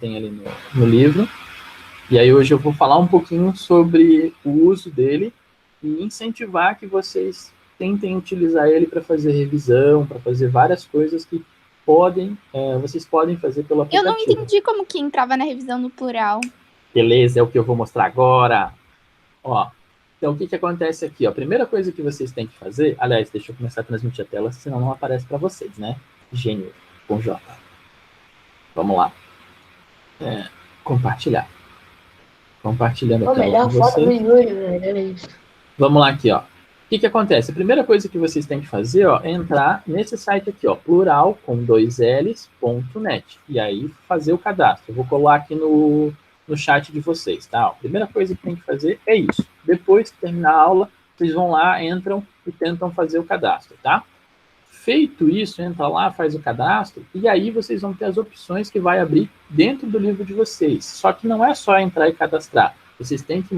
tem ali no livro. E aí hoje eu vou falar um pouquinho sobre o uso dele e incentivar que vocês tentem utilizar ele para fazer revisão, para fazer várias coisas que vocês podem fazer pelo Eu não aplicativo. entendi como que entrava na revisão no plural. Beleza, é o que eu vou mostrar agora. Ó, então o que acontece aqui? Ó? A primeira coisa que vocês têm que fazer, aliás, deixa eu começar a transmitir a tela, senão não aparece para vocês, né? Gênio com J. Vamos lá. Compartilhar. Compartilhando a A tela com melhor foto do vocês. Yuri, velho. Olha isso. Vamos lá aqui, ó. O que acontece? A primeira coisa que vocês têm que fazer, ó, é entrar nesse site aqui, ó, plural com 2ls.net, e aí fazer o cadastro. Eu vou colar aqui no chat de vocês, tá? Ó, a primeira coisa que tem que fazer é isso. Depois que terminar a aula, vocês vão lá, entram e tentam fazer o cadastro, tá? Feito isso, entra lá, faz o cadastro, e aí vocês vão ter as opções que vai abrir dentro do livro de vocês. Só que não é só entrar e cadastrar. Vocês têm que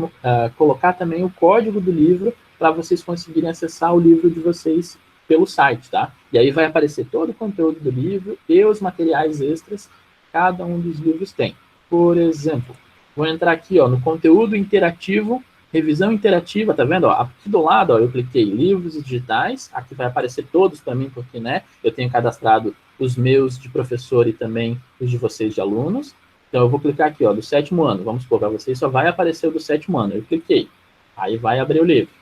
colocar também o código do livro para vocês conseguirem acessar o livro de vocês pelo site, tá? E aí vai aparecer todo o conteúdo do livro e os materiais extras que cada um dos livros tem. Por exemplo, vou entrar aqui, ó, no conteúdo interativo, revisão interativa, tá vendo? Ó, aqui do lado, ó, eu cliquei livros digitais, aqui vai aparecer todos para mim, porque, né, eu tenho cadastrado os meus de professor e também os de vocês de alunos. Então, eu vou clicar aqui, ó, do 7º ano. Vamos supor, para vocês só vai aparecer o do 7º ano. Eu cliquei. Aí vai abrir o livro.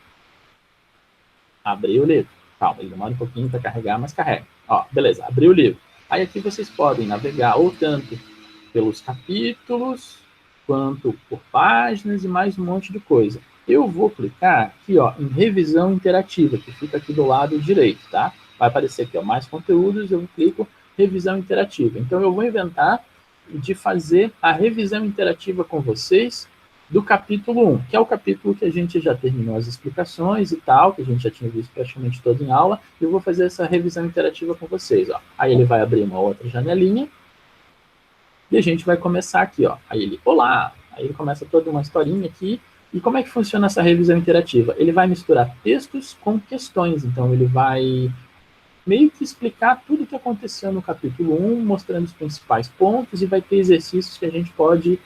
Abriu o livro. Calma, ele demora um pouquinho para carregar, mas carrega. Ó, beleza, abriu o livro. Aí aqui vocês podem navegar ou tanto pelos capítulos, quanto por páginas e mais um monte de coisa. Eu vou clicar aqui, ó, em revisão interativa, que fica aqui do lado direito, tá? Vai aparecer aqui, ó, mais conteúdos, eu clico revisão interativa. Então, eu vou inventar de fazer a revisão interativa com vocês do capítulo 1, que é o capítulo que a gente já terminou as explicações e tal, que a gente já tinha visto praticamente todo em aula, e eu vou fazer essa revisão interativa com vocês, ó. Aí ele vai abrir uma outra janelinha, e a gente vai começar aqui, ó. Aí ele, olá! Aí ele começa toda uma historinha aqui. E como é que funciona essa revisão interativa? Ele vai misturar textos com questões. Então, ele vai meio que explicar tudo o que aconteceu no capítulo 1, mostrando os principais pontos, e vai ter exercícios que a gente pode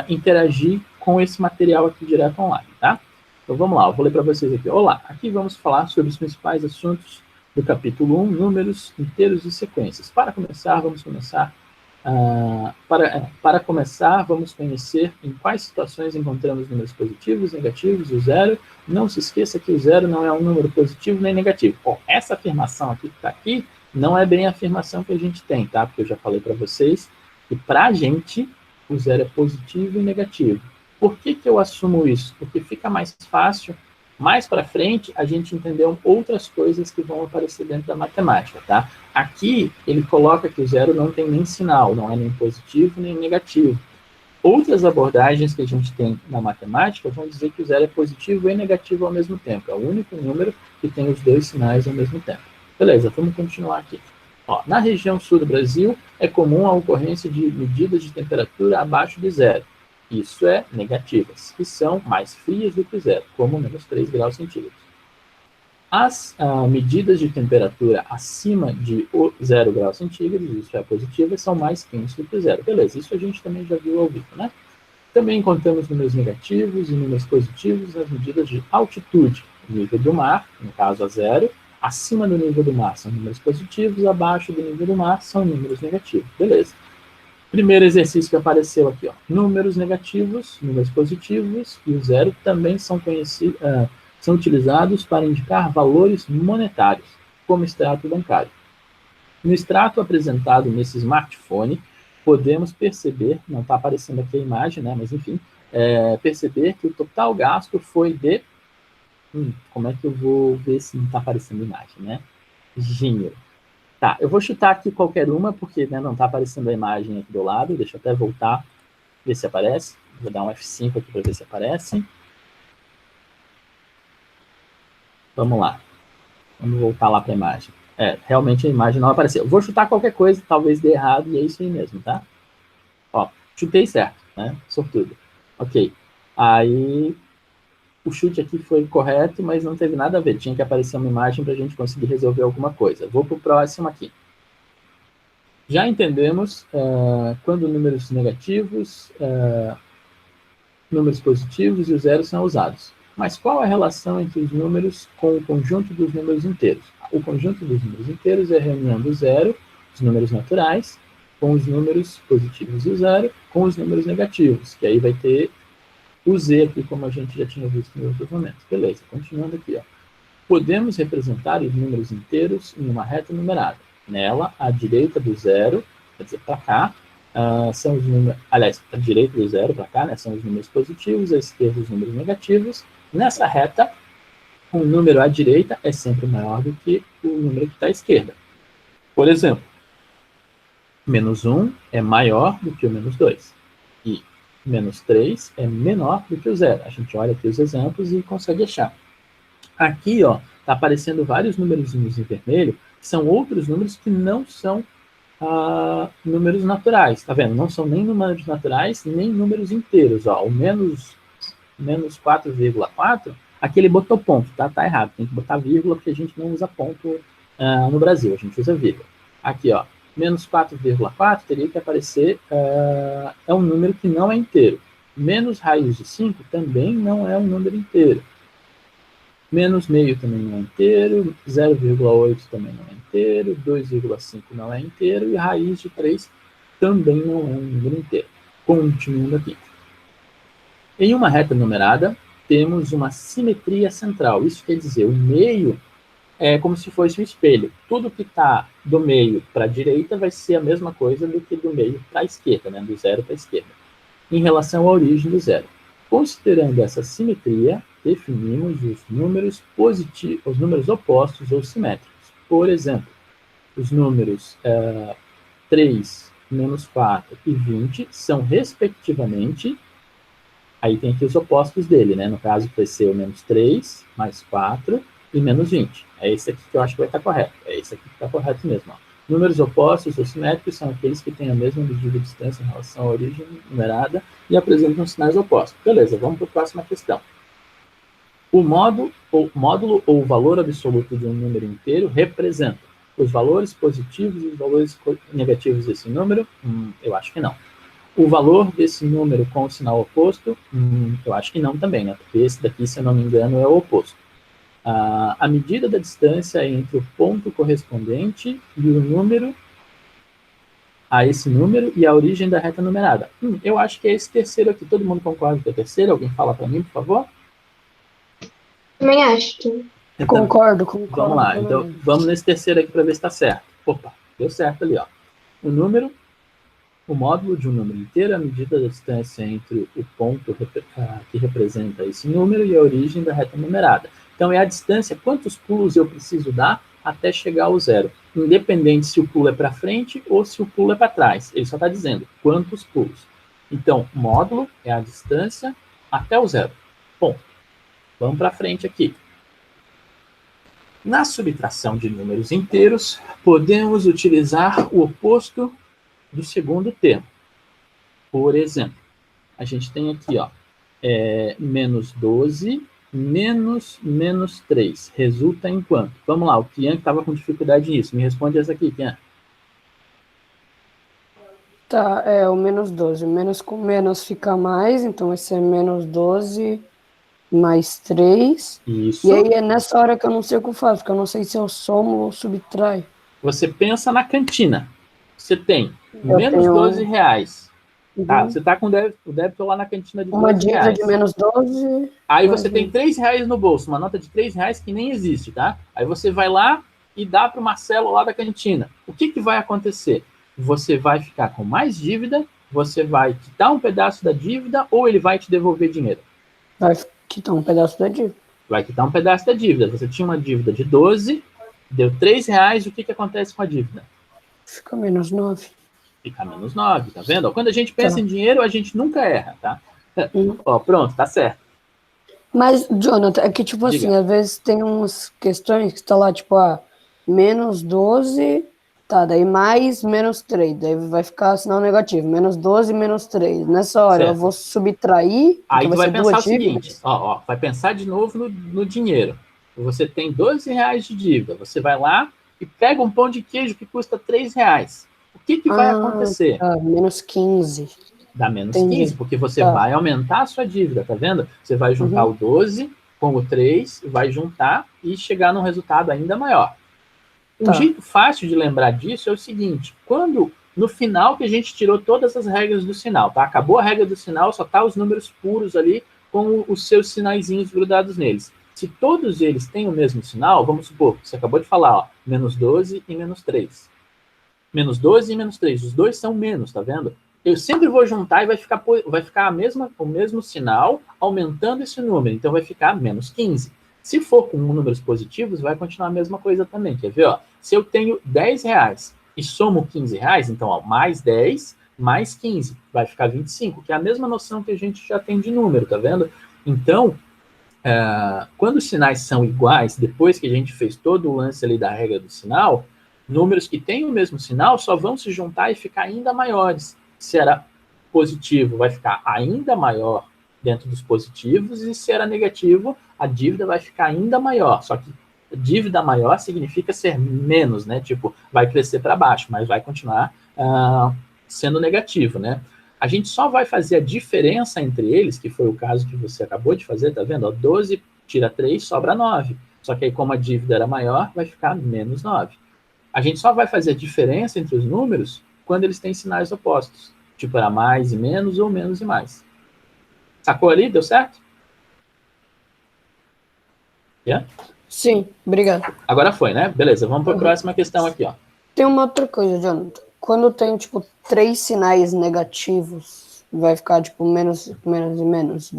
interagir com esse material aqui direto online, tá? Então, vamos lá. Eu vou ler para vocês aqui. Olá! Aqui vamos falar sobre os principais assuntos do capítulo 1, números inteiros e sequências. Para começar, vamos começar para começar, vamos conhecer em quais situações encontramos números positivos, negativos e o zero. Não se esqueça que o zero não é um número positivo nem negativo. Bom, essa afirmação aqui que está aqui não é bem a afirmação que a gente tem, tá? Porque eu já falei para vocês que para a gente o zero é positivo e negativo. Por que eu assumo isso? Porque fica mais fácil, mais para frente, a gente entender outras coisas que vão aparecer dentro da matemática, tá? Aqui, ele coloca que o zero não tem nem sinal, não é nem positivo nem negativo. Outras abordagens que a gente tem na matemática vão dizer que o zero é positivo e negativo ao mesmo tempo. É o único número que tem os dois sinais ao mesmo tempo. Beleza, vamos continuar aqui. Ó, na região sul do Brasil, é comum a ocorrência de medidas de temperatura abaixo de zero. Isso é negativas, que são mais frias do que zero, como menos 3 graus centígrados. As medidas de temperatura acima de 0 graus centígrados, isso é positiva, são mais quentes do que zero. Beleza, isso a gente também já viu ao vivo, né? Também encontramos números negativos e números positivos nas medidas de altitude, nível do mar, no caso a zero, acima do nível do mar são números positivos, abaixo do nível do mar são números negativos. Beleza. Primeiro exercício que apareceu aqui, ó. Números negativos, números positivos e o zero também são são utilizados para indicar valores monetários, como extrato bancário. No extrato apresentado nesse smartphone, podemos perceber, não está aparecendo aqui a imagem, né, mas enfim, perceber que o total gasto foi de... como é que eu vou ver se não está aparecendo a imagem, né? Gênio. Tá, eu vou chutar aqui qualquer uma, porque, né, não está aparecendo a imagem aqui do lado. Deixa eu até voltar, ver se aparece. Vou dar um F5 aqui para ver se aparece. Vamos lá. Vamos voltar lá para a imagem. Realmente a imagem não apareceu. Vou chutar qualquer coisa, talvez dê errado, e é isso aí mesmo, tá? Ó, chutei certo, né? Sortudo. Ok. Aí, o chute aqui foi correto, mas não teve nada a ver. Tinha que aparecer uma imagem para a gente conseguir resolver alguma coisa. Vou para o próximo aqui. Já entendemos quando números negativos, números positivos e o zero são usados. Mas qual a relação entre os números com o conjunto dos números inteiros? O conjunto dos números inteiros é a reunião do zero, os números naturais, com os números positivos e o zero, com os números negativos, que aí vai ter o z aqui, como a gente já tinha visto em outros momentos. Beleza, continuando aqui, ó. Podemos representar os números inteiros em uma reta numerada. Nela, à direita do zero, quer dizer, para cá, são os números... Aliás, à direita do zero, para cá, né, são os números positivos, à esquerda os números negativos. Nessa reta, o número à direita é sempre maior do que o número que está à esquerda. Por exemplo, menos 1 é maior do que o menos 2. E menos 3 é menor do que o zero. A gente olha aqui os exemplos e consegue achar. Aqui, ó, está aparecendo vários númerozinhos em vermelho, que são outros números que não são números naturais, tá vendo? Não são nem números naturais, nem números inteiros, ó. O menos 4,4, aqui ele botou ponto, tá? Tá errado, tem que botar vírgula, porque a gente não usa ponto no Brasil, a gente usa vírgula. Aqui, ó, menos 4,4 teria que aparecer, é um número que não é inteiro. Menos raiz de 5 também não é um número inteiro. Menos meio também não é inteiro, 0,8 também não é inteiro, 2,5 não é inteiro, e raiz de 3 também não é um número inteiro. Continuando aqui. Em uma reta numerada, temos uma simetria central. Isso quer dizer, o meio é como se fosse um espelho. Tudo que está do meio para a direita vai ser a mesma coisa do que do meio para a esquerda, né? Do zero para a esquerda, em relação à origem do zero. Considerando essa simetria, definimos os números positivos, os números opostos ou simétricos. Por exemplo, os números 3, menos 4 e 20 são, respectivamente, aí tem aqui os opostos dele, né? No caso, vai ser o menos 3, mais 4 e menos 20. É esse aqui que eu acho que vai estar correto. É esse aqui que está correto mesmo, ó. Números opostos ou simétricos são aqueles que têm a mesma medida de distância em relação à origem numerada e apresentam sinais opostos. Beleza, vamos para a próxima questão. O módulo ou valor absoluto de um número inteiro representa os valores positivos e os valores negativos desse número? Eu acho que não. O valor desse número com o sinal oposto? Eu acho que não também, né? Porque esse daqui, se eu não me engano, é o oposto. A medida da distância entre o ponto correspondente e o número a esse número e a origem da reta numerada. Eu acho que é esse terceiro aqui. Todo mundo concorda que é o terceiro? Alguém fala para mim, por favor? Também acho. Então, Concordo. Vamos lá, então vamos nesse terceiro aqui para ver se está certo. Opa, deu certo ali, ó. O módulo de um número inteiro é a medida da distância entre o ponto que representa esse número e a origem da reta numerada. Então, é a distância, quantos pulos eu preciso dar até chegar ao zero, independente se o pulo é para frente ou se o pulo é para trás. Ele só está dizendo quantos pulos. Então, módulo é a distância até o zero. Bom, vamos para frente aqui. Na subtração de números inteiros, podemos utilizar o oposto do segundo termo. Por exemplo, a gente tem aqui, ó, menos 12 menos 3. Resulta em quanto? Vamos lá, o Kian que estava com dificuldade nisso. Me responde essa aqui, Kian. Tá, o menos 12. Menos com menos fica mais, então vai ser menos 12 mais 3. Isso. E aí é nessa hora que eu não sei o que eu faço, porque eu não sei se eu somo ou subtrai. Você pensa na cantina. Você tem menos 12 reais. Tá, você está com o débito lá na cantina de 12 reais. Uma dívida de menos 12. Aí você tem 3 reais no bolso, uma nota de 3 reais que nem existe, tá? Aí você vai lá e dá para o Marcelo lá da cantina. O que vai acontecer? Você vai ficar com mais dívida, você vai quitar um pedaço da dívida ou ele vai te devolver dinheiro? Vai quitar um pedaço da dívida. Vai quitar um pedaço da dívida. Você tinha uma dívida de 12, deu 3 reais, o que acontece com a dívida? Fica menos 9. Fica menos 9, tá vendo? Quando a gente pensa em dinheiro, a gente nunca erra, tá? Ó, pronto, tá certo. Mas, Jonathan, é que, tipo assim, às vezes tem umas questões que está lá, tipo, menos 12, tá, daí mais menos 3, daí vai ficar sinal negativo, menos 12, menos 3. Nessa hora, eu vou subtrair, aí tu vai pensar o seguinte, ó, vai pensar de novo no dinheiro. Você tem 12 reais de dívida, você vai lá e pega um pão de queijo que custa 3 reais. O que vai acontecer? Menos 15. Dá menos Entendi. 15, porque você vai aumentar a sua dívida, tá vendo? Você vai juntar o 12 com o 3, vai juntar e chegar num resultado ainda maior. Um jeito fácil de lembrar disso é o seguinte, quando no final que a gente tirou todas as regras do sinal, tá? Acabou a regra do sinal, só tá os números puros ali com os seus sinaizinhos grudados neles. Se todos eles têm o mesmo sinal, vamos supor, você acabou de falar, ó, menos 12 e menos 3. Menos 12 e menos 3, os dois são menos, tá vendo? Eu sempre vou juntar e vai ficar o mesmo sinal aumentando esse número, então vai ficar menos 15. Se for com números positivos, vai continuar a mesma coisa também, quer ver? Ó? Se eu tenho 10 reais e somo 15 reais, então ó, mais 10, mais 15, vai ficar 25, que é a mesma noção que a gente já tem de número, tá vendo? Então, quando os sinais são iguais, depois que a gente fez todo o lance ali da regra do sinal, números que têm o mesmo sinal só vão se juntar e ficar ainda maiores. Se era positivo, vai ficar ainda maior dentro dos positivos, e se era negativo, a dívida vai ficar ainda maior. Só que dívida maior significa ser menos, né? Tipo, vai crescer para baixo, mas vai continuar sendo negativo, né? A gente só vai fazer a diferença entre eles, que foi o caso que você acabou de fazer, tá vendo? Ó, 12 tira 3, sobra 9. Só que aí, como a dívida era maior, vai ficar menos 9. A gente só vai fazer a diferença entre os números quando eles têm sinais opostos. Tipo, era mais e menos ou menos e mais. Sacou ali? Deu certo? Yeah? Sim, obrigado. Agora foi, né? Beleza, vamos para a próxima questão aqui, ó. Tem uma outra coisa, Jonathan. Quando tem, tipo, 3 sinais negativos, vai ficar, tipo, menos e menos.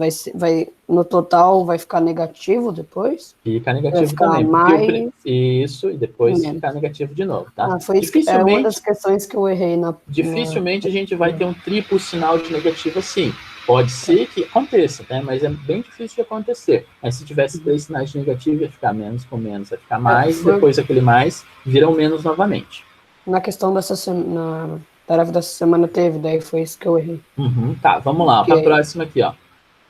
No total, vai ficar negativo depois? Fica negativo vai ficar também. Mais... Isso, e depois menos. ficar negativo de novo, tá? Foi isso que é uma das questões que eu errei Dificilmente a gente vai ter um triplo sinal de negativo assim. Pode ser que aconteça, né? Mas é bem difícil de acontecer. Mas se tivesse 3 sinais de negativo, ia ficar menos com menos, vai ficar mais, depois aquele mais vira um menos novamente. Na questão dessa semana, na tarefa dessa semana teve, daí foi isso que eu errei. Tá, vamos lá, para a próxima aqui, ó.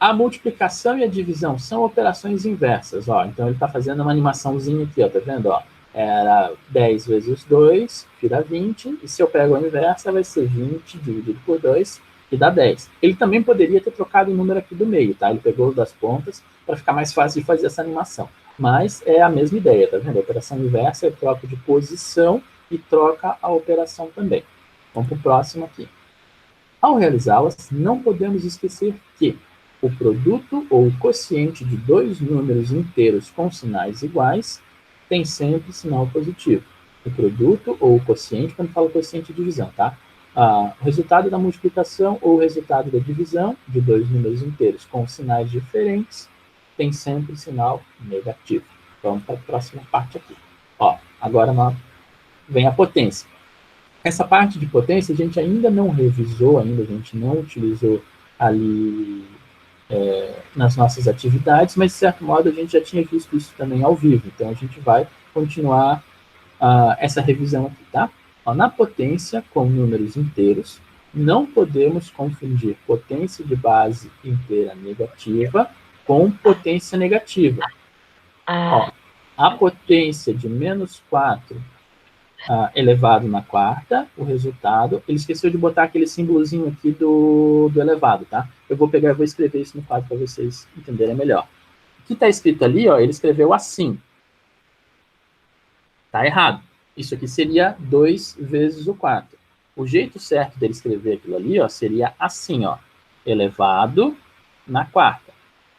A multiplicação e a divisão são operações inversas, ó. Então ele está fazendo uma animaçãozinha aqui, ó, tá vendo, ó? Era 10 vezes 2, vira 20, e se eu pego a inversa, vai ser 20 dividido por 2, que dá 10. Ele também poderia ter trocado o número aqui do meio, tá? Ele pegou das pontas para ficar mais fácil de fazer essa animação. Mas é a mesma ideia, tá vendo? A operação inversa é troca de posição e troca a operação também. Vamos para o próximo aqui. Ao realizá-las, não podemos esquecer que o produto ou o quociente de dois números inteiros com sinais iguais tem sempre sinal positivo. O produto ou o quociente, quando fala quociente de divisão, tá? O resultado da multiplicação ou o resultado da divisão de dois números inteiros com sinais diferentes tem sempre sinal negativo. Vamos para a próxima parte aqui. Ó, agora vem a potência. Essa parte de potência a gente ainda não revisou, a gente não utilizou ali nas nossas atividades, mas de certo modo a gente já tinha visto isso também ao vivo, então a gente vai continuar essa revisão aqui, tá? Ó, na potência com números inteiros, não podemos confundir potência de base inteira negativa com potência negativa. Ó, a potência de menos 4 elevado na quarta, o resultado, ele esqueceu de botar aquele símbolozinho aqui do elevado, tá? Eu vou pegar e vou escrever isso no quadro para vocês entenderem melhor. O que está escrito ali, ó, ele escreveu assim. Tá errado. Isso aqui seria 2 vezes o 4. O jeito certo dele escrever aquilo ali, ó, seria assim, ó, elevado na quarta,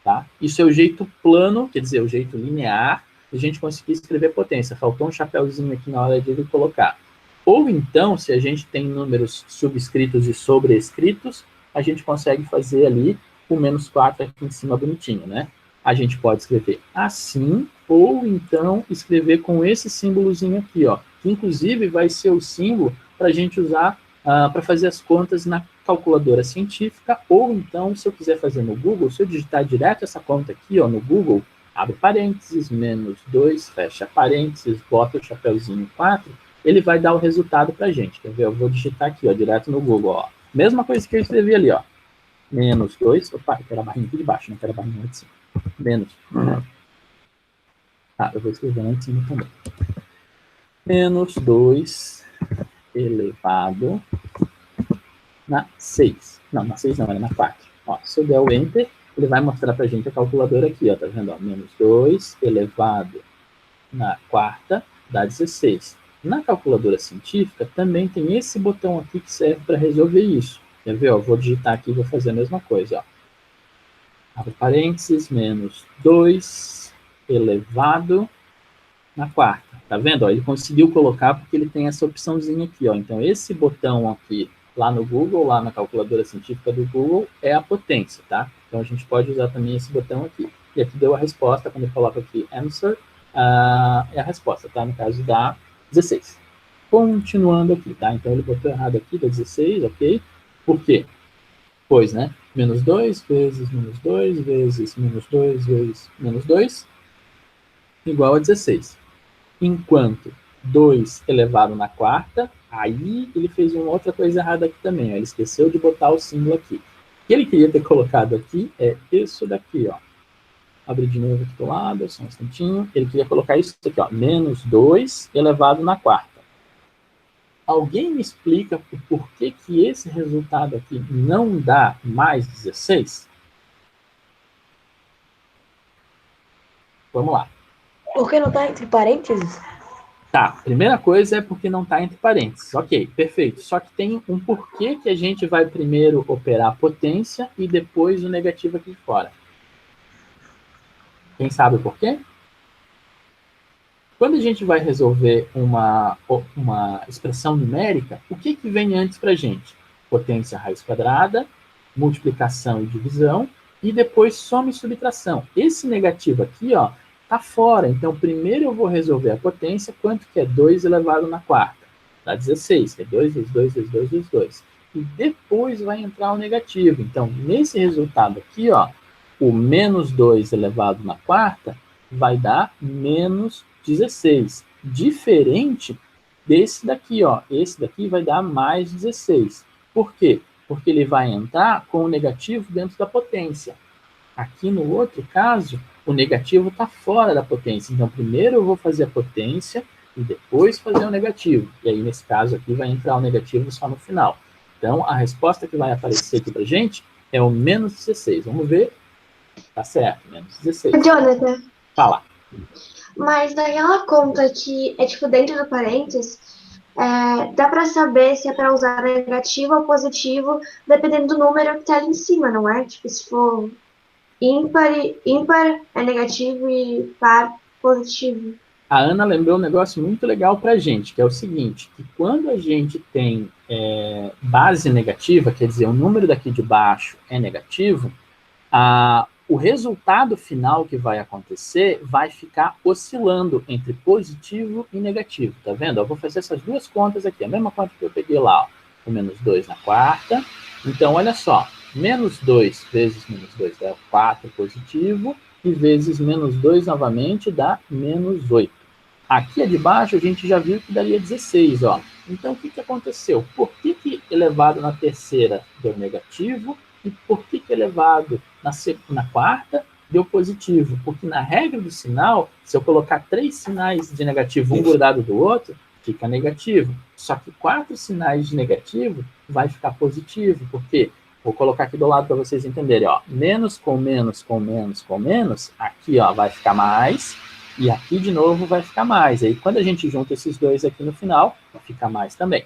tá? Isso é o jeito plano, quer dizer, o jeito linear, a gente conseguir escrever potência. Faltou um chapéuzinho aqui na hora de ele colocar. Ou então, se a gente tem números subscritos e sobrescritos, a gente consegue fazer ali o menos 4 aqui em cima bonitinho, né? A gente pode escrever assim, ou então escrever com esse símbolozinho aqui, ó. Que inclusive vai ser o símbolo para a gente usar para fazer as contas na calculadora científica, ou então, se eu quiser fazer no Google, se eu digitar direto essa conta aqui, ó, no Google, abre parênteses, menos 2, fecha parênteses, bota o chapéuzinho 4, ele vai dar o resultado para a gente. Quer ver? Eu vou digitar aqui, ó, direto no Google, ó. Mesma coisa que eu escrevi ali, ó. Menos 2, opa, eu quero a barrinha aqui de baixo, não quero a barrinha lá de cima. Menos. Eu vou escrever lá em cima também. Menos 2, elevado na 6. Não, na 6 não, era na 4. Ó, se eu der o Enter, ele vai mostrar pra gente a calculadora aqui, ó, tá vendo? Ó, menos 2 elevado na quarta dá 16. Na calculadora científica, também tem esse botão aqui que serve para resolver isso. Quer ver? Ó, vou digitar aqui e vou fazer a mesma coisa. Ó. Abre parênteses, menos 2 elevado na quarta. Tá vendo? Ó, ele conseguiu colocar porque ele tem essa opçãozinha aqui. Ó. Então, esse botão aqui, lá no Google, lá na calculadora científica do Google, é a potência, tá? Então, a gente pode usar também esse botão aqui. E aqui deu a resposta, quando eu coloco aqui answer, é a resposta, tá? No caso, dá 16. Continuando aqui, tá? Então, ele botou errado aqui, dá 16, ok? Por quê? Pois, né? Menos 2 vezes menos 2 vezes menos 2 vezes menos 2 igual a 16. Enquanto 2 elevado na quarta, aí ele fez uma outra coisa errada aqui também, ó. Ele esqueceu de botar o símbolo aqui. O que ele queria ter colocado aqui é isso daqui, ó. Abrir de novo aqui do lado, só um instantinho. Ele queria colocar isso aqui, ó. Menos 2 elevado na quarta. Alguém me explica por que esse resultado aqui não dá mais 16? Vamos lá. Por que não tá entre parênteses? Tá, primeira coisa é porque não está entre parênteses. Ok, perfeito. Só que tem um porquê que a gente vai primeiro operar a potência e depois o negativo aqui de fora. Quem sabe o porquê? Quando a gente vai resolver uma expressão numérica, o que vem antes para a gente? Potência raiz quadrada, multiplicação e divisão, e depois soma e subtração. Esse negativo aqui, ó, tá fora. Então, primeiro eu vou resolver a potência, quanto que é 2 elevado na quarta? Dá 16, que é 2 vezes 2 vezes 2 vezes 2. E depois vai entrar o negativo. Então, nesse resultado aqui, ó, o menos 2 elevado na quarta vai dar menos 16. Diferente desse daqui, ó. Esse daqui vai dar mais 16. Por quê? Porque ele vai entrar com o negativo dentro da potência. Aqui no outro caso, o negativo está fora da potência. Então, primeiro eu vou fazer a potência e depois fazer o negativo. E aí, nesse caso aqui, vai entrar o negativo só no final. Então, a resposta que vai aparecer aqui pra gente é o menos 16. Vamos ver. Tá certo, menos 16. Jonathan, Fala. mas daquela conta que é tipo dentro do parênteses, dá para saber se é para usar negativo ou positivo, dependendo do número que tá ali em cima, não é? Tipo, se for ímpar é negativo e par positivo. A Ana lembrou um negócio muito legal pra gente, que é o seguinte, que quando a gente tem base negativa, quer dizer, o número daqui de baixo é negativo, o resultado final que vai acontecer vai ficar oscilando entre positivo e negativo, tá vendo? Eu vou fazer essas duas contas aqui, a mesma conta que eu peguei lá, ó, o menos 2 na quarta. Então, olha só, menos 2 vezes menos 2 dá 4 positivo, e vezes menos 2 novamente dá menos 8. Aqui de baixo a gente já viu que daria 16, ó. Então, o que aconteceu? Por que elevado na terceira deu negativo? E por que elevado na quarta deu positivo? Porque na regra do sinal, se eu colocar 3 sinais de negativo, um grudado do outro, fica negativo. Só que 4 sinais de negativo vai ficar positivo. Por quê? Vou colocar aqui do lado para vocês entenderem. Ó. Menos com menos com menos com menos, aqui ó, vai ficar mais, e aqui de novo vai ficar mais. Aí quando a gente junta esses dois aqui no final, vai ficar mais também.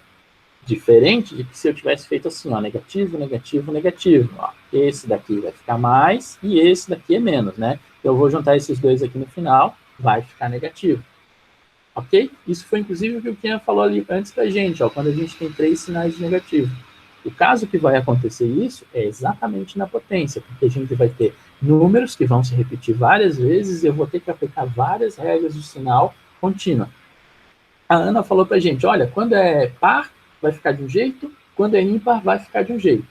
Diferente de que se eu tivesse feito assim, ó, negativo, negativo, negativo. Ó. Esse daqui vai ficar mais e esse daqui é menos, né? Eu vou juntar esses dois aqui no final, vai ficar negativo. Ok? Isso foi inclusive o que o Kian falou ali antes pra gente, ó, quando a gente tem 3 sinais de negativo. O caso que vai acontecer isso é exatamente na potência, porque a gente vai ter números que vão se repetir várias vezes e eu vou ter que aplicar várias regras de sinal contínua. A Ana falou pra gente, olha, quando é par, vai ficar de um jeito, quando é ímpar, vai ficar de um jeito.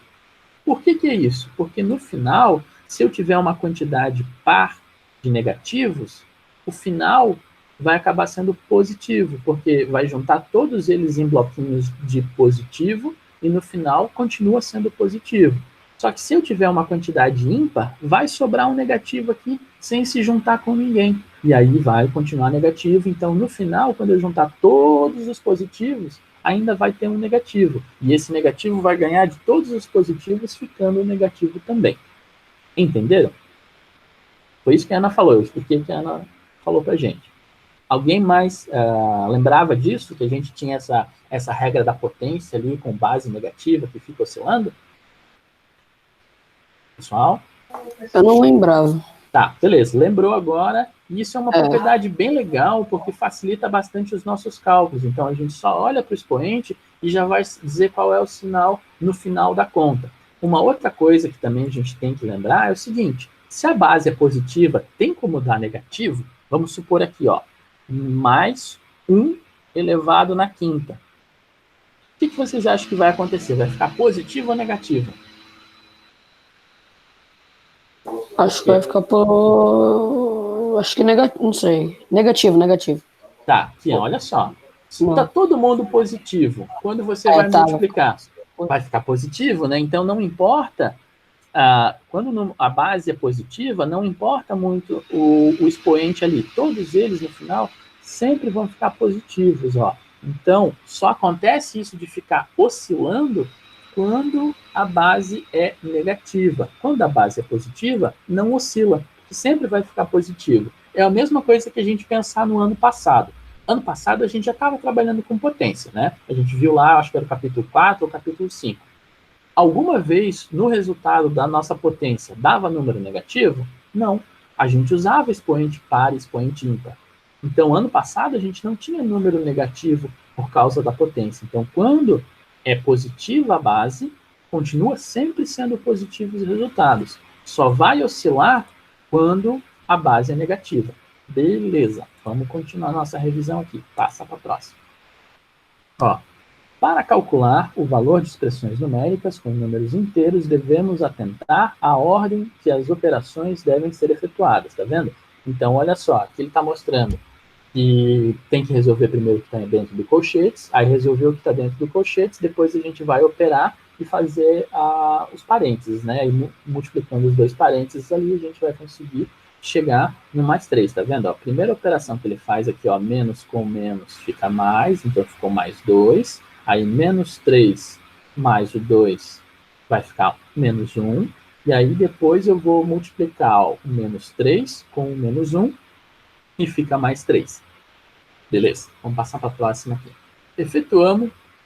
Por que é isso? Porque no final, se eu tiver uma quantidade par de negativos, o final vai acabar sendo positivo, porque vai juntar todos eles em bloquinhos de positivo e no final continua sendo positivo. Só que se eu tiver uma quantidade ímpar, vai sobrar um negativo aqui sem se juntar com ninguém. E aí vai continuar negativo. Então, no final, quando eu juntar todos os positivos, ainda vai ter um negativo. E esse negativo vai ganhar de todos os positivos, ficando o negativo também. Entenderam? Foi isso que a Ana falou, eu expliquei o que a Ana falou pra gente. Alguém mais lembrava disso, que a gente tinha essa regra da potência ali com base negativa que fica oscilando? Pessoal? Eu não lembrava. Tá, beleza. Lembrou agora. Isso é uma propriedade bem legal, porque facilita bastante os nossos cálculos. Então, a gente só olha para o expoente e já vai dizer qual é o sinal no final da conta. Uma outra coisa que também a gente tem que lembrar é o seguinte, se a base é positiva, tem como dar negativo? Vamos supor aqui, ó, mais 1 elevado na quinta. O que vocês acham que vai acontecer? Vai ficar positivo ou negativo? Acho que vai ficar por... Acho que negativo, não sei. Negativo. Tá, aqui, olha só. Se tá todo mundo positivo, quando você vai multiplicar, vai ficar positivo, né? Então, não importa, quando a base é positiva, não importa muito o expoente ali. Todos eles, no final, sempre vão ficar positivos, ó. Então, só acontece isso de ficar oscilando quando a base é negativa. Quando a base é positiva, não oscila, sempre vai ficar positivo. É a mesma coisa que a gente pensar no ano passado. Ano passado a gente já estava trabalhando com potência, né? A gente viu lá, acho que era o capítulo 4 ou capítulo 5. Alguma vez, no resultado da nossa potência, dava número negativo? Não. A gente usava expoente par e expoente ímpar. Então, ano passado, a gente não tinha número negativo por causa da potência. Então, quando é positiva a base, continua sempre sendo positivos os resultados. Só vai oscilar quando a base é negativa. Beleza, vamos continuar nossa revisão aqui. Passa para a próxima. Ó, para calcular o valor de expressões numéricas com números inteiros, devemos atentar à ordem que as operações devem ser efetuadas, tá vendo? Então, olha só, aqui ele está mostrando que tem que resolver primeiro o que está dentro do colchetes, aí resolver o que está dentro do colchetes, depois a gente vai operar e fazer os parênteses, né? E multiplicando os dois parênteses ali, a gente vai conseguir chegar no mais 3, tá vendo? Ó, a primeira operação que ele faz aqui, ó, menos com menos fica mais, então ficou mais 2, aí menos 3 mais o 2 vai ficar menos 1, e aí depois eu vou multiplicar ó, o menos 3 com o menos 1, e fica mais 3. Beleza, vamos passar para a próxima aqui.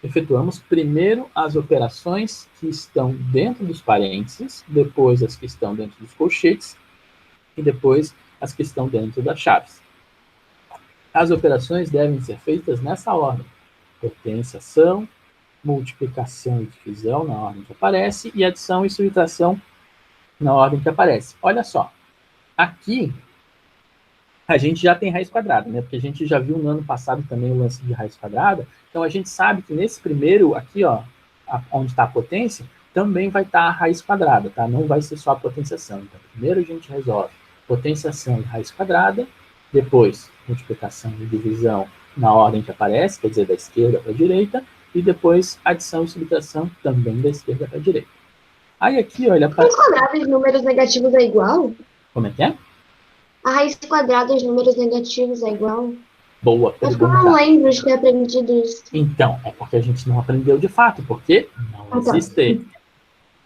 Efetuamos primeiro as operações que estão dentro dos parênteses, depois as que estão dentro dos colchetes, e depois as que estão dentro das chaves. As operações devem ser feitas nessa ordem. Potenciação, multiplicação e divisão na ordem que aparece, e adição e subtração na ordem que aparece. Olha só, aqui a gente já tem raiz quadrada, né? Porque a gente já viu no ano passado também o lance de raiz quadrada, então a gente sabe que nesse primeiro aqui, ó, onde está a potência, também vai estar a raiz quadrada, tá? Não vai ser só a potenciação. Então, primeiro a gente resolve potenciação e raiz quadrada, depois multiplicação e divisão na ordem que aparece, quer dizer, da esquerda para a direita, e depois adição e subtração também da esquerda para a direita. Aí aqui, olha... A raiz quadrada de números negativos é igual? Como é que é? A raiz quadrada de números negativos é igual? Boa pergunta. Eu não lembro de ter aprendido isso. Então, é porque a gente não aprendeu de fato, porque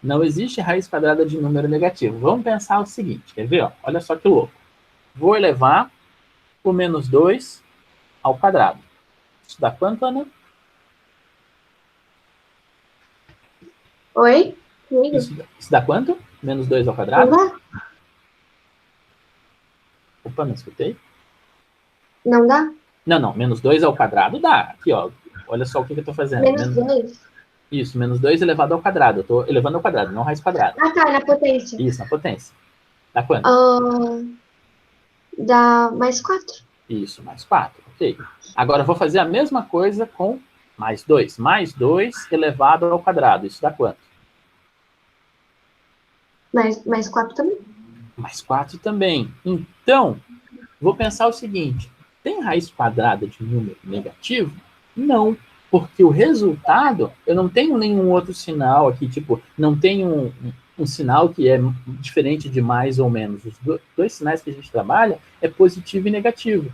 não existe raiz quadrada de número negativo. Vamos pensar o seguinte, quer ver? Ó? Olha só que louco. Vou elevar o menos 2 ao quadrado. Isso dá quanto, Ana? Oi? Isso dá quanto? Menos 2 ao quadrado? Opa, não escutei. Não dá? Não. Menos 2 ao quadrado dá. Aqui, ó. Olha só o que eu estou fazendo. Menos 2? Isso, menos 2 elevado ao quadrado. Eu estou elevando ao quadrado, não raiz quadrada. Ah, tá, na potência. Isso, na potência. Dá quanto? Dá mais 4. Isso, mais 4. Ok. Agora eu vou fazer a mesma coisa com mais 2. Mais 2 elevado ao quadrado. Isso dá quanto? Mais 4 também. Mais 4 também. Então, vou pensar o seguinte. Tem raiz quadrada de número negativo? Não. Porque o resultado, eu não tenho nenhum outro sinal aqui, tipo, não tenho um sinal que é diferente de mais ou menos. Os dois sinais que a gente trabalha é positivo e negativo.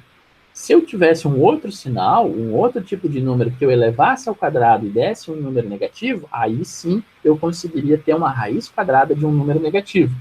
Se eu tivesse um outro sinal, um outro tipo de número que eu elevasse ao quadrado e desse um número negativo, aí sim eu conseguiria ter uma raiz quadrada de um número negativo.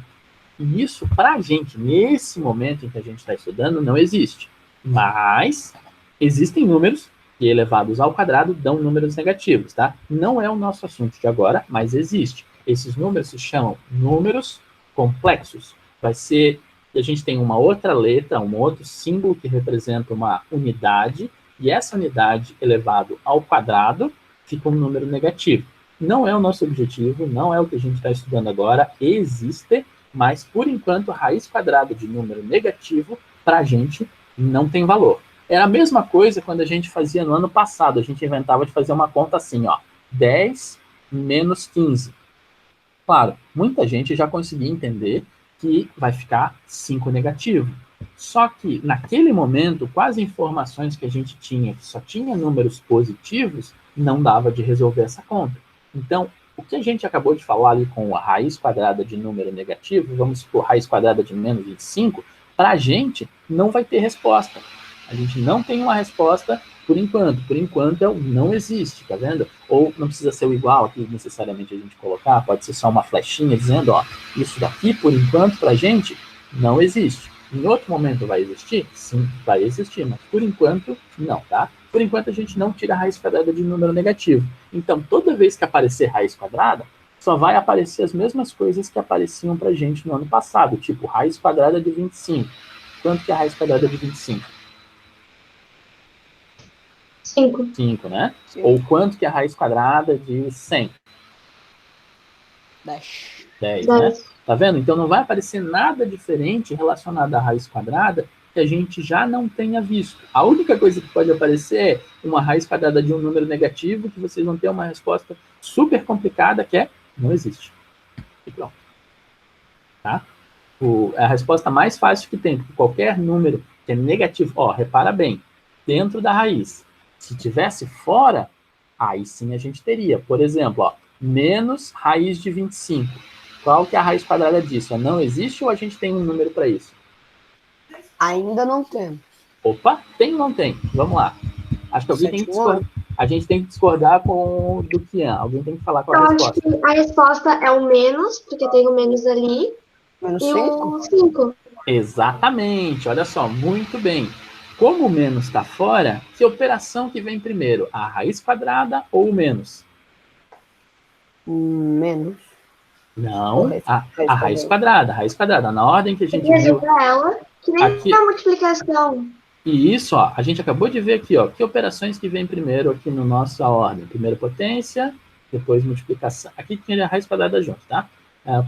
E isso, para a gente, nesse momento em que a gente está estudando, não existe. Mas existem números que, elevados ao quadrado, dão números negativos, tá? Não é o nosso assunto de agora, mas existe. Esses números se chamam números complexos. Vai ser que a gente tem uma outra letra, um outro símbolo que representa uma unidade, e essa unidade elevado ao quadrado fica um número negativo. Não é o nosso objetivo, não é o que a gente está estudando agora, existe, mas por enquanto a raiz quadrada de número negativo, para a gente, não tem valor. Era a mesma coisa quando a gente fazia no ano passado, a gente inventava de fazer uma conta assim, ó, 10 menos 15. Claro, muita gente já conseguia entender que vai ficar 5 negativo. Só que, naquele momento, com as informações que a gente tinha, que só tinha números positivos, não dava de resolver essa conta. Então, o que a gente acabou de falar ali com a raiz quadrada de número negativo, vamos supor, raiz quadrada de menos 25, para a gente não vai ter resposta. A gente não tem uma resposta por enquanto. Por enquanto, não existe, tá vendo? Ou não precisa ser o igual aqui, necessariamente a gente colocar, pode ser só uma flechinha dizendo, ó, isso daqui, por enquanto, pra gente, não existe. Em outro momento vai existir? Sim, vai existir, mas por enquanto, não, tá? Por enquanto, a gente não tira a raiz quadrada de número negativo. Então, toda vez que aparecer raiz quadrada, só vai aparecer as mesmas coisas que apareciam pra gente no ano passado, tipo, raiz quadrada de 25. Quanto que é a raiz quadrada de 25? 5. 5, né? Sim. Ou quanto que é a raiz quadrada de 100? 10. 10, né? 10. Tá vendo? Então não vai aparecer nada diferente relacionado à raiz quadrada que a gente já não tenha visto. A única coisa que pode aparecer é uma raiz quadrada de um número negativo que vocês vão ter uma resposta super complicada que é não existe. E pronto. Tá? A resposta mais fácil que tem, porque qualquer número que é negativo, ó, repara bem, dentro da raiz. Se tivesse fora, aí sim a gente teria. Por exemplo, ó, menos raiz de 25. Qual que é a raiz quadrada disso? Não existe ou a gente tem um número para isso? Ainda não temos. Opa, tem ou não tem? Vamos lá. Acho que alguém tem que discordar. A gente tem que discordar com o do Kian. Alguém tem que falar qual Eu a acho resposta. que a resposta é o menos, porque tem o menos ali, Menos e 5? o 5. Exatamente, olha só, muito bem. Como o menos está fora, que operação que vem primeiro? A raiz quadrada ou o menos? Menos. Não, a raiz quadrada. A raiz quadrada, na ordem que a gente viu. Para ela, que nem Aqui. a multiplicação. E isso, ó, a gente acabou de ver aqui, ó, que operações que vem primeiro aqui no nossa ordem. Primeiro potência, depois multiplicação. Aqui tem a raiz quadrada junto, tá?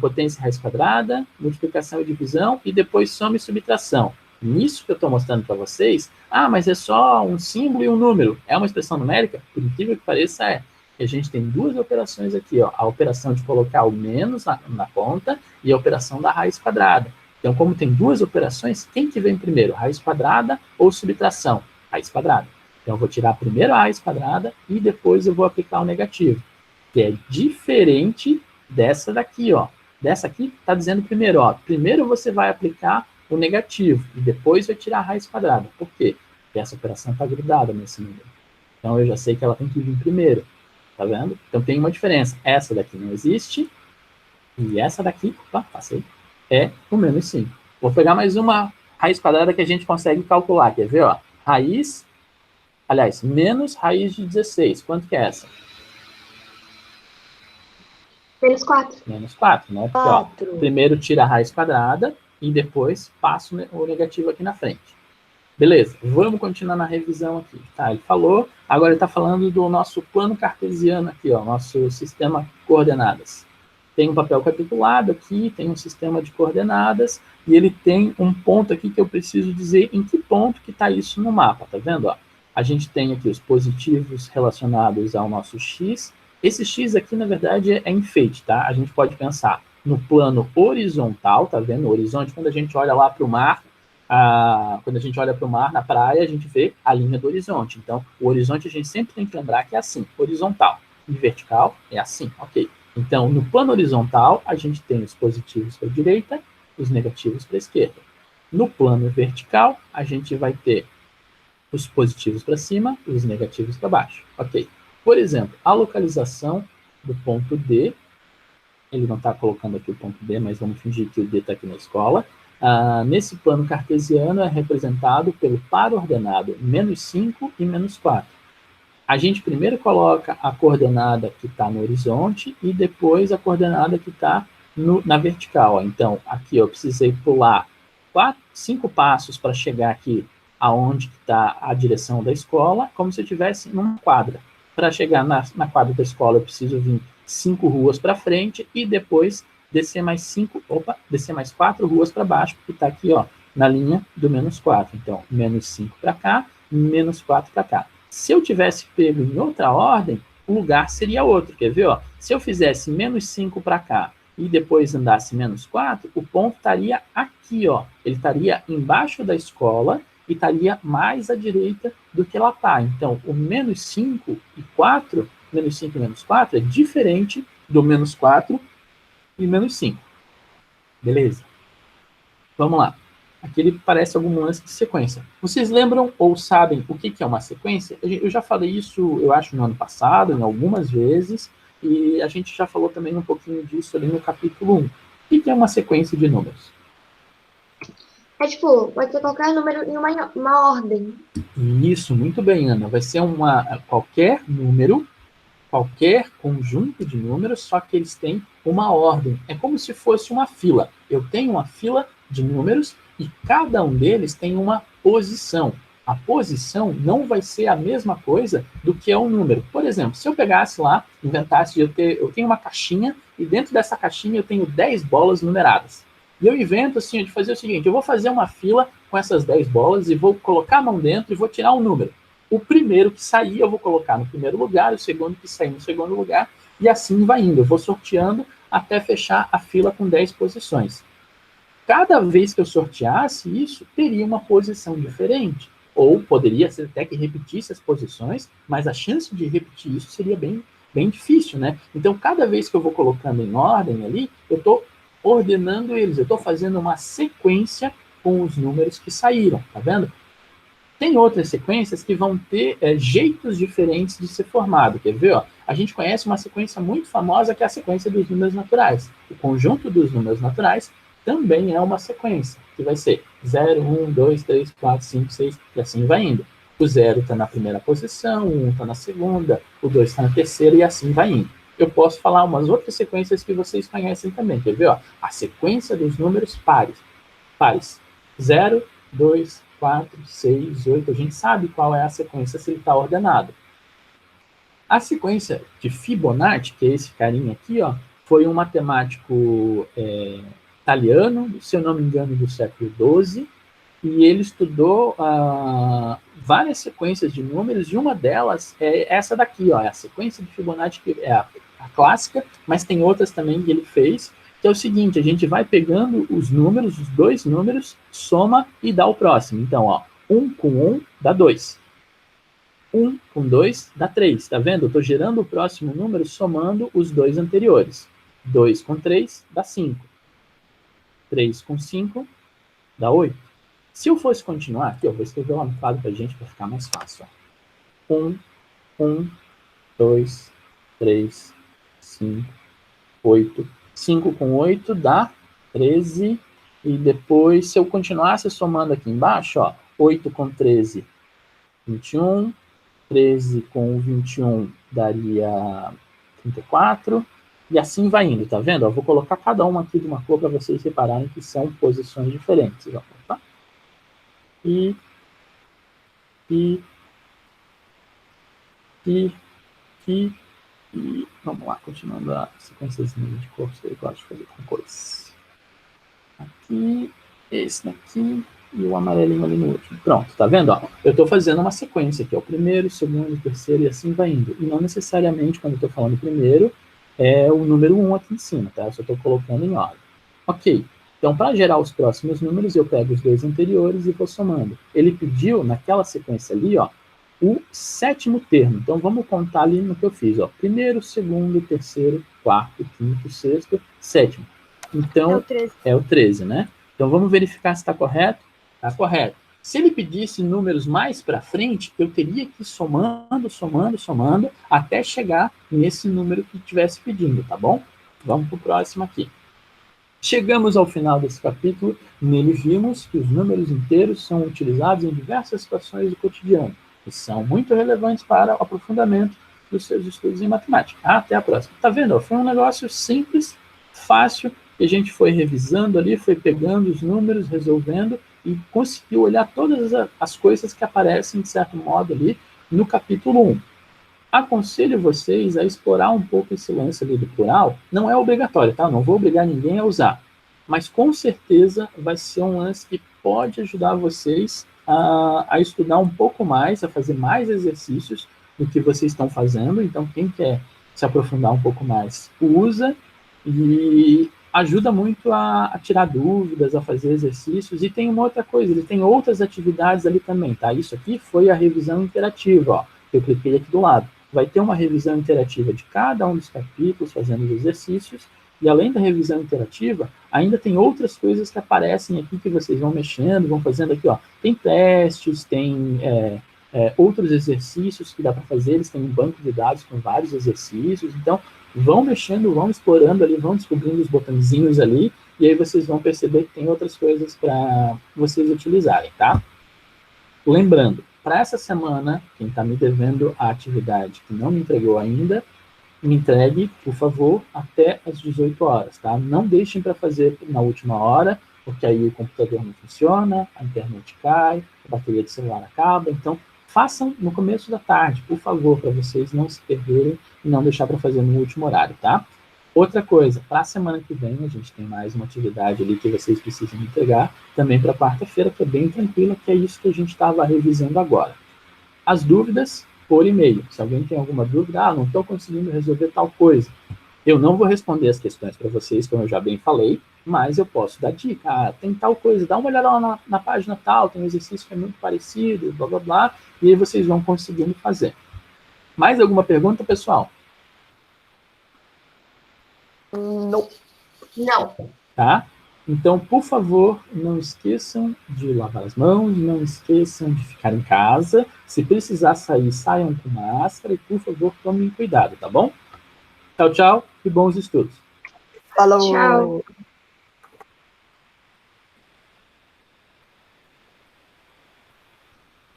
Potência e raiz quadrada, multiplicação e divisão, e depois soma e subtração. Nisso que eu estou mostrando para vocês, mas é só um símbolo e um número. É uma expressão numérica? Por incrível que pareça, é. E a gente tem duas operações aqui, ó. A operação de colocar o menos na conta e a operação da raiz quadrada. Então, como tem duas operações, quem que vem primeiro? Raiz quadrada ou subtração? Raiz quadrada. Então, eu vou tirar primeiro a raiz quadrada e depois eu vou aplicar o negativo, que é diferente dessa daqui, ó. Dessa aqui está dizendo primeiro, ó. Primeiro você vai aplicar o negativo e depois vai tirar a raiz quadrada. Por quê? Porque essa operação está grudada nesse número. Então, eu já sei que ela tem que vir primeiro. Tá vendo? Então, tem uma diferença. Essa daqui não existe e essa daqui, opa, passei, é o menos 5. Vou pegar mais uma raiz quadrada que a gente consegue calcular. Quer ver, ó? Raiz, aliás, menos raiz de 16. Quanto que é essa? Menos 4. Menos 4, né? Porque, ó, primeiro tira a raiz quadrada e depois passo o negativo aqui na frente. Beleza, vamos continuar na revisão aqui. Tá, ele falou, agora ele está falando do nosso plano cartesiano aqui, ó, nosso sistema coordenadas. Tem um papel capitulado aqui, tem um sistema de coordenadas, e ele tem um ponto aqui que eu preciso dizer em que ponto que está isso no mapa, tá vendo? Ó? A gente tem aqui os positivos relacionados ao nosso x. Esse x aqui, na verdade, é enfeite, tá? A gente pode pensar no plano horizontal, tá vendo? O horizonte, quando a gente olha lá para o mar, quando a gente olha para o mar, na praia, a gente vê a linha do horizonte. Então, o horizonte a gente sempre tem que lembrar que é assim, horizontal. E vertical é assim, ok. Então, no plano horizontal, a gente tem os positivos para a direita, os negativos para a esquerda. No plano vertical, a gente vai ter os positivos para cima e os negativos para baixo. Ok. Por exemplo, a localização do ponto D, ele não está colocando aqui o ponto D, mas vamos fingir que o D está aqui na escola. Nesse plano cartesiano é representado pelo par ordenado -5 e -4. A gente primeiro coloca a coordenada que está no horizonte e depois a coordenada que está na vertical. Então, aqui eu precisei pular 5 passos para chegar aqui aonde está a direção da escola, como se eu estivesse numa quadra. Para chegar na quadra da escola, eu preciso vir 5 ruas para frente e depois descer mais 4 ruas para baixo, porque está aqui, ó, na linha do -4. Então, -5 para cá, -4 para cá. Se eu tivesse pego em outra ordem, o lugar seria outro. Quer ver? Ó? Se eu fizesse -5 para cá e depois andasse -4, o ponto estaria aqui. Ó. Ele estaria embaixo da escola e estaria mais à direita do que ela está. Então, o -5 e 4, -5 e -4 é diferente do -4 e -5. Beleza? Vamos lá. Aqui ele parece algum lance de sequência. Vocês lembram ou sabem o que é uma sequência? Eu já falei isso, eu acho, no ano passado, em algumas vezes, e a gente já falou também um pouquinho disso ali no capítulo 1. O que é uma sequência de números? É tipo, pode ser qualquer número em uma ordem. Isso, muito bem, Ana. Vai ser qualquer número, qualquer conjunto de números, só que eles têm uma ordem. É como se fosse uma fila. Eu tenho uma fila de números e cada um deles tem uma posição. A posição não vai ser a mesma coisa do que é um número. Por exemplo, se eu pegasse lá, inventasse eu tenho uma caixinha e dentro dessa caixinha eu tenho 10 bolas numeradas. E eu invento assim, de fazer o seguinte, eu vou fazer uma fila com essas 10 bolas e vou colocar a mão dentro e vou tirar um número. O primeiro que sair eu vou colocar no primeiro lugar, o segundo que sair no segundo lugar, e assim vai indo. Eu vou sorteando até fechar a fila com 10 posições. Cada vez que eu sorteasse isso, teria uma posição diferente. Ou poderia ser até que repetisse as posições, mas a chance de repetir isso seria bem difícil, né? Então, cada vez que eu vou colocando em ordem ali, eu estou ordenando eles, eu estou fazendo uma sequência com os números que saíram, tá vendo? Tem outras sequências que vão ter jeitos diferentes de ser formado, quer ver? Ó? A gente conhece uma sequência muito famosa que é a sequência dos números naturais. O conjunto dos números naturais também é uma sequência, que vai ser 0, 1, 2, 3, 4, 5, 6, e assim vai indo. O 0 está na primeira posição, o 1 está na segunda, o 2 está na terceira, e assim vai indo. Eu posso falar umas outras sequências que vocês conhecem também, quer ver? Ó? A sequência dos números pares. 0, 2, 4, 6, 8, a gente sabe qual é a sequência se ele está ordenado. A sequência de Fibonacci, que é esse carinha aqui, ó, foi um matemático italiano, se eu não me engano, do século XII, e ele estudou várias sequências de números, e uma delas é essa daqui, ó, é a sequência de Fibonacci, que é a clássica, mas tem outras também que ele fez, que é o seguinte, a gente vai pegando os números, os dois números, soma e dá o próximo. Então, ó, 1 com 1 dá 2. 1 com 2 dá 3, tá vendo? Eu estou gerando o próximo número somando os dois anteriores. 2 com 3 dá 5. 3 com 5 dá 8. Se eu fosse continuar aqui, eu vou escrever lá no quadro para a gente, para ficar mais fácil. Ó. 1, 2, 3, 5, 8. 5 com 8 dá 13. E depois, se eu continuasse somando aqui embaixo, ó, 8 com 13, 21. 13 com 21 daria 34. E assim vai indo, tá vendo? Eu vou colocar cada uma aqui de uma cor para vocês repararem que são posições diferentes. Ó, tá? E vamos lá, continuando a sequência de cores que eu gosto de fazer com cores. Aqui, esse daqui e o amarelinho ali no último. Pronto, tá vendo? Ó, eu estou fazendo uma sequência aqui, ó, o primeiro, o segundo, o terceiro e assim vai indo. E não necessariamente, quando eu estou falando primeiro, é o número 1 aqui em cima, tá? Eu só estou colocando em ordem. Ok, então para gerar os próximos números, eu pego os dois anteriores e vou somando. Ele pediu, naquela sequência ali, ó, o sétimo termo. Então, vamos contar ali no que eu fiz. Ó. Primeiro, segundo, terceiro, quarto, quinto, sexto, sétimo. Então, é o 13, né? Então, vamos verificar se está correto. Está correto. Se ele pedisse números mais para frente, eu teria que ir somando, até chegar nesse número que estivesse pedindo, tá bom? Vamos para o próximo aqui. Chegamos ao final desse capítulo, nele vimos que os números inteiros são utilizados em diversas situações do cotidiano e são muito relevantes para o aprofundamento dos seus estudos em matemática. Até a próxima. Tá vendo? Foi um negócio simples, fácil, que a gente foi revisando ali, foi pegando os números, resolvendo e conseguiu olhar todas as coisas que aparecem, de certo modo, ali no capítulo 1. Aconselho vocês a explorar um pouco esse lance ali do plural. Não é obrigatório, tá? Não vou obrigar ninguém a usar. Mas com certeza vai ser um lance que pode ajudar vocês a estudar um pouco mais, a fazer mais exercícios do que vocês estão fazendo. Então, quem quer se aprofundar um pouco mais, usa e ajuda muito a tirar dúvidas, a fazer exercícios. E tem uma outra coisa, ele tem outras atividades ali também, tá? Isso aqui foi a revisão interativa, ó. Eu cliquei aqui do lado. Vai ter uma revisão interativa de cada um dos capítulos, fazendo os exercícios, e além da revisão interativa, ainda tem outras coisas que aparecem aqui que vocês vão mexendo, vão fazendo aqui, ó. Tem testes, tem outros exercícios que dá para fazer, eles têm um banco de dados com vários exercícios, então vão mexendo, vão explorando ali, vão descobrindo os botõezinhos ali, e aí vocês vão perceber que tem outras coisas para vocês utilizarem, tá? Lembrando, para essa semana, quem está me devendo a atividade que não me entregou ainda, me entregue, por favor, até às 18 horas, tá? Não deixem para fazer na última hora, porque aí o computador não funciona, a internet cai, a bateria do celular acaba, então façam no começo da tarde, por favor, para vocês não se perderem e não deixar para fazer no último horário, tá? Outra coisa, para a semana que vem, a gente tem mais uma atividade ali que vocês precisam entregar, também para quarta-feira, que é bem tranquila, que é isso que a gente estava revisando agora. As dúvidas, por e-mail. Se alguém tem alguma dúvida, não estou conseguindo resolver tal coisa. Eu não vou responder as questões para vocês, como eu já bem falei, mas eu posso dar dica. Tem tal coisa, dá uma olhada lá na página tal, tem um exercício que é muito parecido, blá, blá, blá, e aí vocês vão conseguindo fazer. Mais alguma pergunta, pessoal? Não. Tá? Então, por favor, não esqueçam de lavar as mãos, não esqueçam de ficar em casa. Se precisar sair, saiam com máscara e, por favor, tomem cuidado, tá bom? Tchau, tchau e bons estudos. Falou! Tchau.